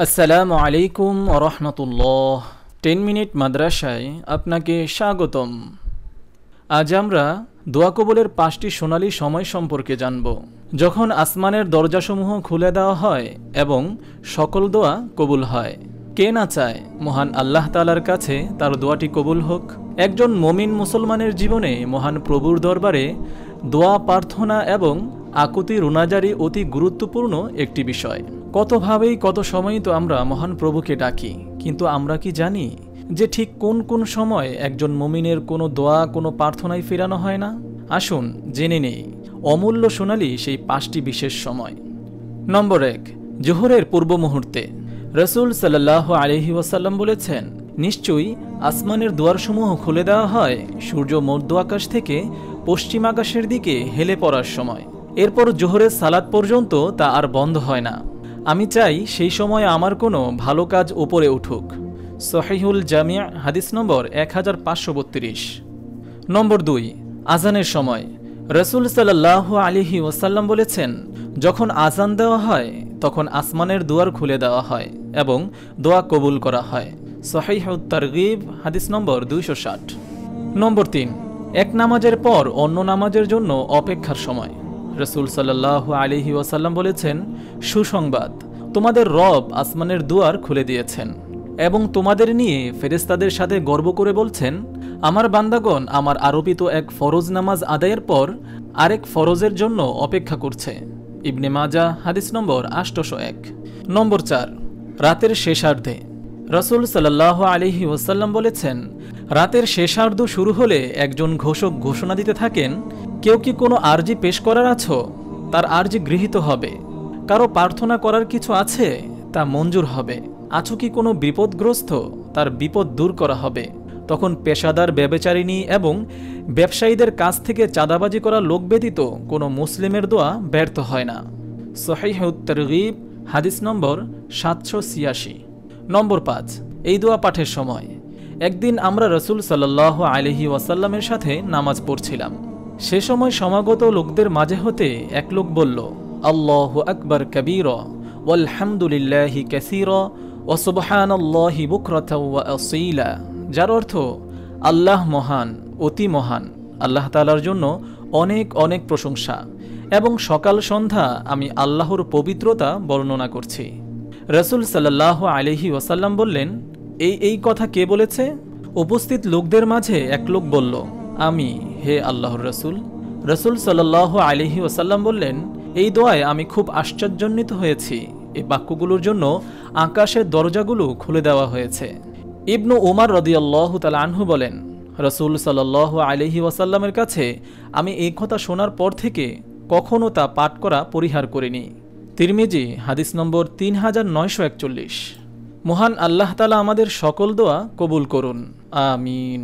আসসালামু আলাইকুম ওয়া রাহমাতুল্লাহ। 10 মিনিট মাদ্রাসায় আপনাকে স্বাগতম। আজ আমরা দোয়া কবুলের 5টি সোনালী সময় সম্পর্কে জানব, যখন আসমানের দরজাসমূহ খুলে দেওয়া হয় এবং সকল দোয়া কবুল হয়। কে না চায় মহান আল্লাহ তাআলার কাছে তার দোয়াটি কবুল হোক। একজন মুমিন মুসলমানের জীবনে মহান প্রভুর দরবারে দোয়া প্রার্থনা এবং আকুতি রুনাজারি অতি গুরুত্বপূর্ণ একটি বিষয়। কতভাবেই কত সময়ই তো আমরা মহান প্রভুকে ডাকি, কিন্তু আমরা কি জানি যে ঠিক কোন কোন সময় একজন মুমিনের কোনো দোয়া কোনো প্রার্থনায় ফেরানো হয় না? আসুন জেনে নেই অমূল্য সোনালী সেই 5টি বিশেষ সময়। নম্বর 1, জোহরের পূর্ব মুহূর্তে। রাসূল সাল্লাল্লাহু আলাইহি ওয়াসাল্লাম বলেছেন, নিশ্চয়ই আসমানের দুয়ারসমূহ খুলে দেওয়া হয় সূর্য মধ্য আকাশ থেকে পশ্চিম আকাশের দিকে হেলে পড়ার সময়। এরপর জোহরের সালাত পর্যন্ত তা আর বন্ধ হয় না। আমি চাই সেই সময় আমার কোনো ভালো কাজ উপরে উঠুক। সহিহুল জামিয়া হাদিস নম্বর 1532। নম্বর 2, আজানের সময়। রাসূল সাল্লাল্লাহু আলাইহি ওয়াসাল্লাম বলেছেন, যখন আজান দেওয়া হয় তখন আসমানের দুয়ার খুলে দেওয়া হয় এবং দোয়া কবুল করা হয়। সহিহুত তারগিব হাদিস নম্বর 260। নম্বর 3, এক নামাজের পর অন্য নামাজের জন্য অপেক্ষার সময়। রাসূল সাল্লাল্লাহু আলাইহি ওয়াসাল্লাম বলেছেন, সুসংবাদ, তোমাদের রব আসমানের দুয়ার খুলে দিয়েছেন এবং তোমাদের নিয়ে ফেরেশতাদের সাথে গর্ব করে বলছেন, আমার বান্দাগণ আমার আরোপিত এক ফরজ নামাজ আদায়ের পর আরেক ফরজের জন্য অপেক্ষা করছে। ইবনে মাজাহ হাদিস নম্বর 801। নম্বর 4, রাতের শেষার্ধে। রাসূল সাল্লাল্লাহু আলাইহি ওয়াসাল্লাম বলেছেন, রাতের শেষার্ধ শুরু হলে একজন ঘোষক ঘোষণা দিতে থাকেন, কেউ কি কোনো আরজি পেশ করার আছো? তার আরজি গৃহীত হবে। কারো প্রার্থনা করার কিছু আছে? তা মঞ্জুর হবে। আছো কি কোনো বিপদগ্রস্ত? তার বিপদ দূর করা হবে। তখন পেশাদার ব্যভিচারিণী এবং ব্যবসায়ীদের কাছ থেকে চাঁদাবাজি করা লোক ব্যতীত কোনো মুসলিমের দোয়া ব্যর্থ হয় না। সহিহুত তারগিব হাদিস নম্বর 786। নম্বর 5, এই দোয়া পাঠের সময়। একদিন আমরা রাসূল সাল্লাল্লাহু আলাইহি ওয়াসাল্লামের সাথে নামাজ পড়ছিলাম। সে সময় সমাগত লোকদের মাঝে হতে এক লোক বলল, আল্লাহু আকবার কাবীরা ওয়ালহামদুলিল্লাহি কাসীরা ওয়া সুবহানাল্লাহি বুকরাতাও ওয়া আসীলা, যার অর্থ, আল্লাহ মহান, অতি মহান, আল্লাহ তাআলার জন্য অনেক অনেক প্রশংসা এবং সকাল সন্ধ্যা আমি আল্লাহর পবিত্রতা বর্ণনা করছি। রাসূল সাল্লাল্লাহু আলাইহি ওয়াসাল্লাম বললেন, এই কথা কে বলেছে? উপস্থিত লোকদের মাঝে এক লোক বলল, আমি, হে আল্লাহর রাসূল। রাসূল সাল্লাল্লাহু আলাইহি ওয়াসাল্লাম বললেন, এই দোয়ায় আমি খুব আশ্চর্যান্বিত হয়েছি। এই বাক্যগুলোর জন্য আকাশের দরজাগুলো খুলে দেওয়া হয়েছে। ইবনু উমর রাদিয়াল্লাহু তাআলা আনহু বলেন, রাসূল সাল্লাল্লাহু আলাইহি ওয়াসাল্লামের কাছে আমি এই কথা শোনার পর থেকে কখনো তা পাঠ করা পরিহার করিনি। তিরমিজি হাদিস নম্বর 3941। মহান আল্লাহ তাআলা আমাদের সকল দোয়া কবুল করুন, আমিন।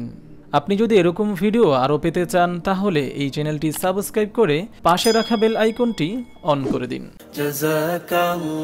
আপনি যদি এরকম ভিডিও আরও পেতে চান তাহলে এই চ্যানেলটি সাবস্ক্রাইব করে পাশে রাখা বেল আইকনটি অন করে দিন। জাযাকাল্লাহ।